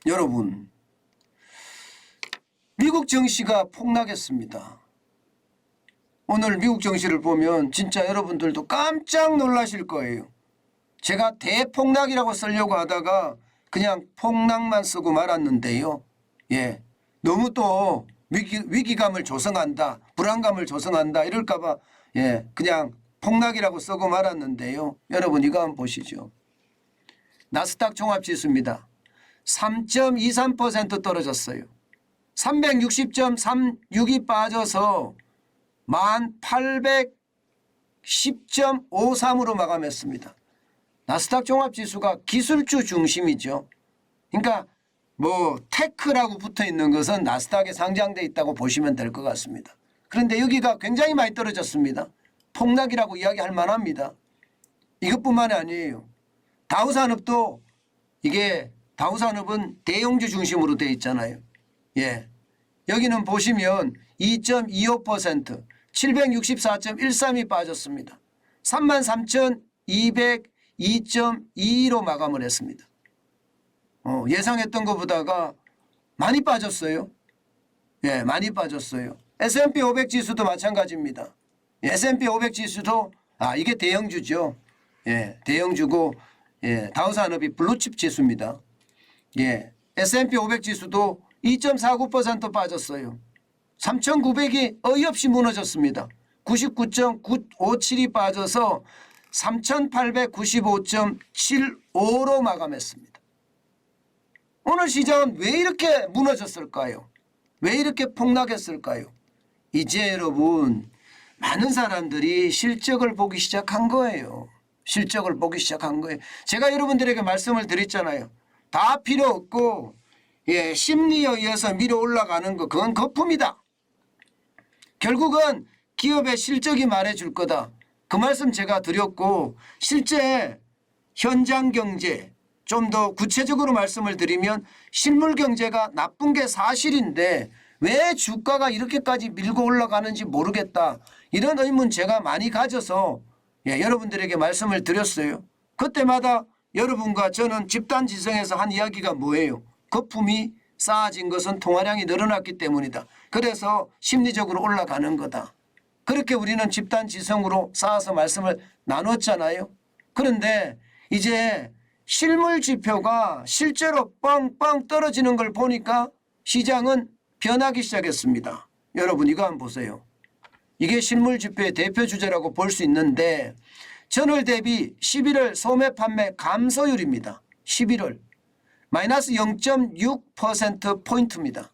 여러분, 미국 증시가 폭락했습니다. 오늘 미국 증시를 보면 진짜 여러분들도 깜짝 놀라실 거예요. 제가 대폭락이라고 쓰려고 하다가 그냥 폭락만 쓰고 말았는데요. 예, 너무 또 위기감을 조성한다, 불안감을 조성한다 이럴까 봐 그냥 폭락이라고 쓰고 말았는데요. 여러분 이거 한번 보시죠. 나스닥 종합지수입니다. 3.23% 떨어졌어요. 360.36이 빠져서 1810.53으로 마감했습니다. 나스닥 종합지수가 기술주 중심이죠. 그러니까 뭐 테크라고 붙어 있는 것은 나스닥에 상장되어 있다고 보시면 될 것 같습니다. 그런데 여기가 굉장히 많이 떨어졌습니다. 폭락이라고 이야기할 만합니다. 이것뿐만이 아니에요. 다우산업도 이게 다우산업은 대형주 중심으로 되어 있잖아요. 예, 여기는 보시면 2.25% 764.13이 빠졌습니다. 33,202.22로 마감을 했습니다. 예상했던 것보다가 많이 빠졌어요. 예, 많이 빠졌어요. S&P 500 지수도 마찬가지입니다. S&P 500 지수도 이게 대형주죠. 예, 대형주고 다우산업이 블루칩 지수입니다. 예, S&P 500 지수도 2.49% 빠졌어요. 3,900이 어이없이 무너졌습니다. 99.957이 빠져서 3,895.75로 마감했습니다. 오늘 시장은 왜 이렇게 무너졌을까요? 왜 이렇게 폭락했을까요? 이제 여러분 많은 사람들이 실적을 보기 시작한 거예요. 실적을 보기 시작한 거예요. 제가 여러분들에게 말씀을 드렸잖아요. 다 필요 없고 심리에 의해서 밀어 올라가는 거 그건 거품이다. 결국은 기업의 실적이 말해줄 거다. 그 말씀 제가 드렸고 실제 현장 경제 좀 더 구체적으로 말씀을 드리면 실물 경제가 나쁜 게 사실인데 왜 주가가 이렇게까지 밀고 올라가는지 모르겠다. 이런 의문 제가 많이 가져서 여러분들에게 말씀을 드렸어요. 그때마다 여러분과 저는 집단지성에서 한 이야기가 뭐예요? 거품이 쌓아진 것은 통화량이 늘어났기 때문이다. 그래서 심리적으로 올라가는 거다. 그렇게 우리는 집단지성으로 쌓아서 말씀을 나눴잖아요. 그런데 이제 실물 지표가 실제로 뻥뻥 떨어지는 걸 보니까 시장은 변하기 시작했습니다. 여러분 이거 한번 보세요. 이게 실물 지표의 대표 주제라고 볼 수 있는데 전월 대비 11월 소매 판매 감소율입니다. 11월 마이너스 0.6%포인트입니다.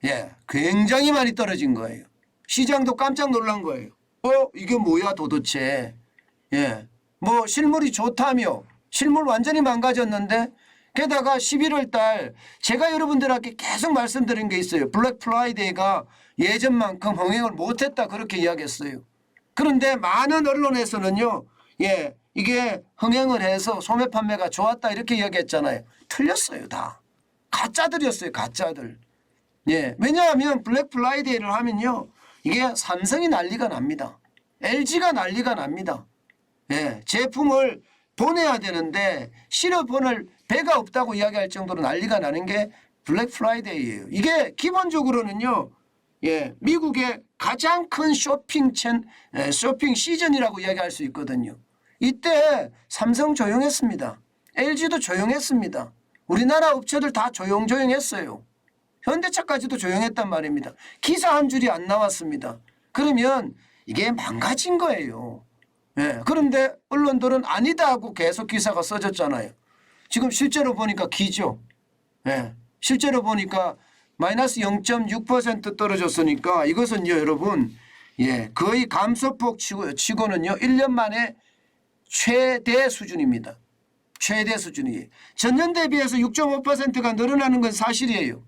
예, 굉장히 많이 떨어진 거예요. 시장도 깜짝 놀란 거예요. 이게 뭐야 도대체. 예, 뭐 실물이 좋다며 실물 완전히 망가졌는데 게다가 11월 달 제가 여러분들에게 계속 말씀드린 게 있어요. 블랙 프라이데이가 예전만큼 흥행을 못했다 그렇게 이야기했어요. 그런데 많은 언론에서는요. 이게 흥행을 해서 소매 판매가 좋았다 이렇게 이야기했잖아요. 틀렸어요. 다. 가짜들이었어요. 가짜들. 왜냐하면 블랙 프라이데이를 하면요. 이게 삼성이 난리가 납니다. LG가 난리가 납니다. 제품을 보내야 되는데 실어 보낼 배가 없다고 이야기할 정도로 난리가 나는 게 블랙 프라이데이예요. 이게 기본적으로는요. 미국의 가장 큰 쇼핑 시즌이라고 이야기할 수 있거든요. 이때 삼성 조용했습니다. LG도 조용했습니다. 우리나라 업체들 다 조용했어요. 현대차까지도 조용했단 말입니다. 기사 한 줄이 안 나왔습니다. 그러면 이게 망가진 거예요. 그런데 언론들은 아니다 하고 계속 기사가 써졌잖아요. 지금 실제로 보니까 기죠. 실제로 보니까 마이너스 0.6% 떨어졌으니까 이것은요 여러분 거의 감소폭 치고는요 1년 만에 최대 수준입니다. 최대 수준이에요. 전년 대비해서 6.5%가 늘어나는 건 사실이에요.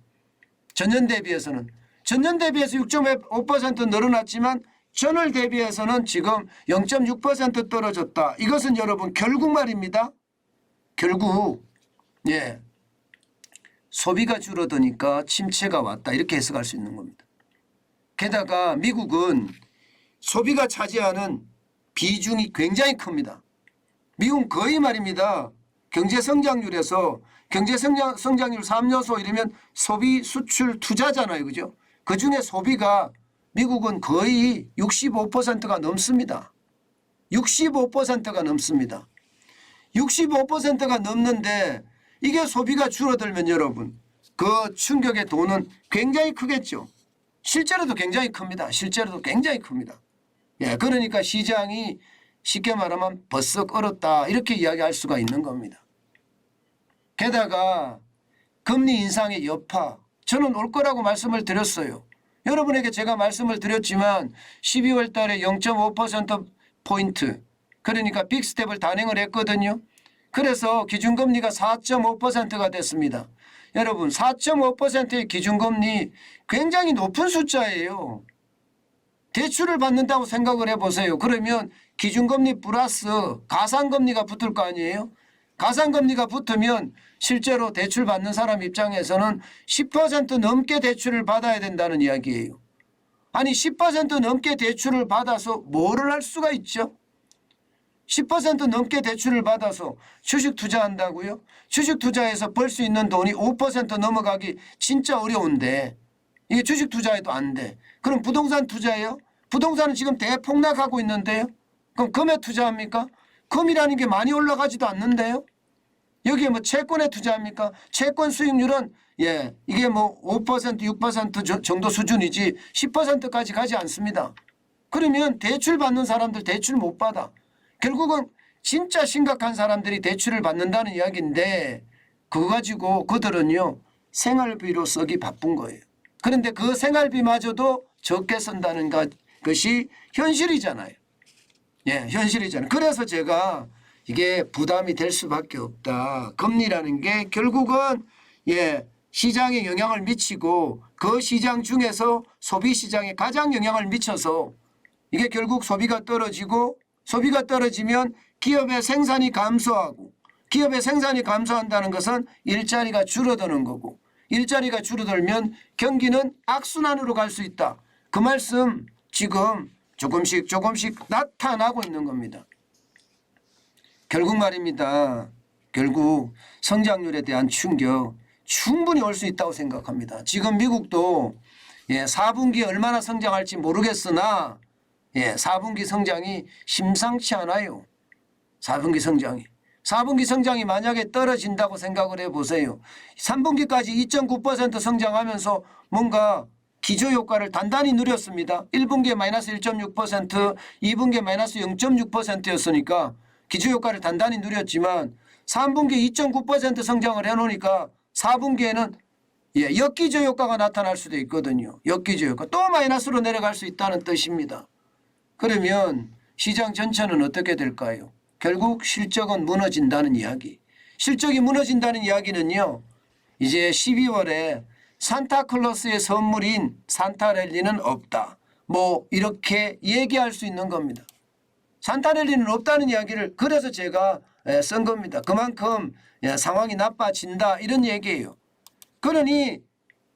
전년 대비해서 6.5% 늘어났지만 전월 대비해서는 지금 0.6% 떨어졌다. 이것은 여러분 결국 말입니다. 결국 소비가 줄어드니까 침체가 왔다 이렇게 해석할 수 있는 겁니다. 게다가 미국은 소비가 차지하는 비중이 굉장히 큽니다. 미국은 거의 말입니다. 경제 성장률에서 경제 성장률 3요소 이러면 소비, 수출, 투자잖아요. 그죠? 그중에 소비가 미국은 거의 65%가 넘습니다. 65%가 넘습니다. 65%가 넘는데 이게 소비가 줄어들면 여러분 그 충격의 돈은 굉장히 크겠죠. 실제로도 굉장히 큽니다. 실제로도 굉장히 큽니다. 예, 그러니까 시장이 쉽게 말하면 버썩 얼었다 이렇게 이야기할 수가 있는 겁니다. 게다가 금리 인상의 여파 저는 올 거라고 말씀을 드렸어요. 여러분에게 제가 말씀을 드렸지만 12월 달에 0.5%포인트 그러니까 빅스텝을 단행을 했거든요. 그래서 기준금리가 4.5%가 됐습니다. 여러분 4.5%의 기준금리 굉장히 높은 숫자예요. 대출을 받는다고 생각을 해보세요. 그러면 기준금리 플러스 가상금리가 붙을 거 아니에요. 가상금리가 붙으면 실제로 대출 받는 사람 입장에서는 10% 넘게 대출을 받아야 된다는 이야기예요. 아니 10% 넘게 대출을 받아서 뭐를 할 수가 있죠? 10% 넘게 대출을 받아서 주식 투자한다고요? 주식 투자해서 벌 수 있는 돈이 5% 넘어가기 진짜 어려운데 이게 주식 투자해도 안 돼. 그럼 부동산 투자예요? 부동산은 지금 대폭락하고 있는데요. 그럼 금에 투자합니까? 금이라는 게 많이 올라가지도 않는데요. 여기에 뭐 채권에 투자합니까? 채권 수익률은 이게 뭐 5% 6% 정도 수준이지 10%까지 가지 않습니다. 그러면 대출 받는 사람들 대출 못 받아. 결국은 진짜 심각한 사람들이 대출을 받는다는 이야기인데 그거 가지고 그들은요 생활비로 쓰기 바쁜 거예요. 그런데 그 생활비마저도 적게 쓴다는 것이 현실이잖아요. 예, 현실이잖아요. 그래서 제가 이게 부담이 될 수밖에 없다. 금리라는 게 결국은 시장에 영향을 미치고 그 시장 중에서 소비 시장에 가장 영향을 미쳐서 이게 결국 소비가 떨어지고 소비가 떨어지면 기업의 생산이 감소하고 기업의 생산이 감소한다는 것은 일자리가 줄어드는 거고 일자리가 줄어들면 경기는 악순환으로 갈 수 있다. 그 말씀 지금 조금씩 나타나고 있는 겁니다. 결국 말입니다. 결국 성장률에 대한 충격 충분히 올 수 있다고 생각합니다. 지금 미국도 4분기에 얼마나 성장할지 모르겠으나 4분기 성장이 심상치 않아요. 4분기 성장이 만약에 떨어진다고 생각을 해보세요. 3분기까지 2.9% 성장하면서 뭔가 기저효과를 단단히 누렸습니다. 1분기에 마이너스 1.6%, 2분기에 마이너스 0.6%였으니까 기저효과를 단단히 누렸지만 3분기에 2.9% 성장을 해놓으니까 4분기에는 역기저효과가 나타날 수도 있거든요. 역기저효과. 또 마이너스로 내려갈 수 있다는 뜻입니다. 그러면 시장 전체는 어떻게 될까요? 결국 실적은 무너진다는 이야기. 실적이 무너진다는 이야기는요. 이제 12월에 산타클로스의 선물인 산타랠리는 없다. 뭐 이렇게 얘기할 수 있는 겁니다. 산타랠리는 없다는 이야기를 그래서 제가 쓴 겁니다. 그만큼 상황이 나빠진다 이런 얘기예요. 그러니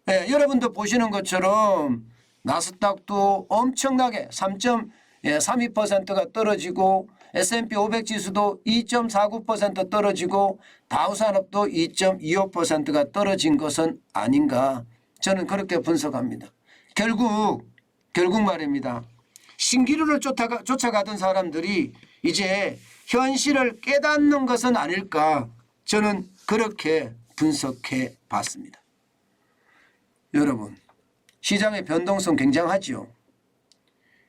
여러분도 보시는 것처럼 나스닥도 엄청나게 3.32%가 떨어지고 S&P 500 지수도 2.49% 떨어지고 다우산업도 2.25%가 떨어진 것은 아닌가 저는 그렇게 분석합니다. 결국 말입니다. 신기루를 쫓아가던 사람들이 이제 현실을 깨닫는 것은 아닐까 저는 그렇게 분석해 봤습니다. 여러분 시장의 변동성 굉장하죠.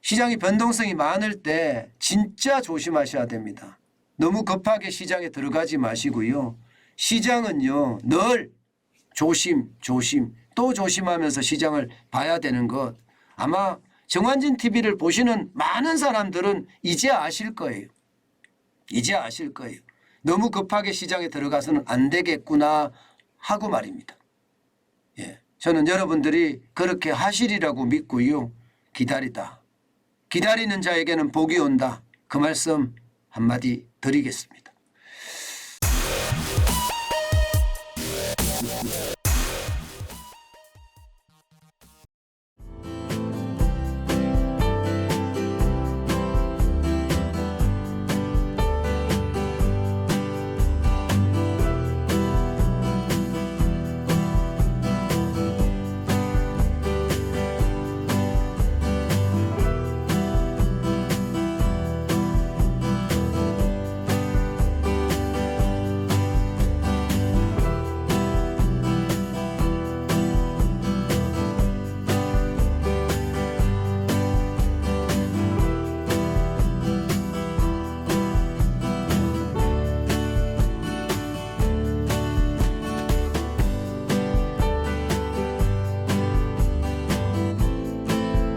시장의 변동성이 많을 때 진짜 조심하셔야 됩니다. 너무 급하게 시장에 들어가지 마시고요. 시장은요 늘 조심 또 조심하면서 시장을 봐야 되는 것 아마 정환진 TV를 보시는 많은 사람들은 이제 아실 거예요. 이제 아실 거예요. 너무 급하게 시장에 들어가서는 안 되겠구나 하고 말입니다. 저는 여러분들이 그렇게 하시리라고 믿고요. 기다리는 자에게는 복이 온다. 그 말씀 한마디 드리겠습니다.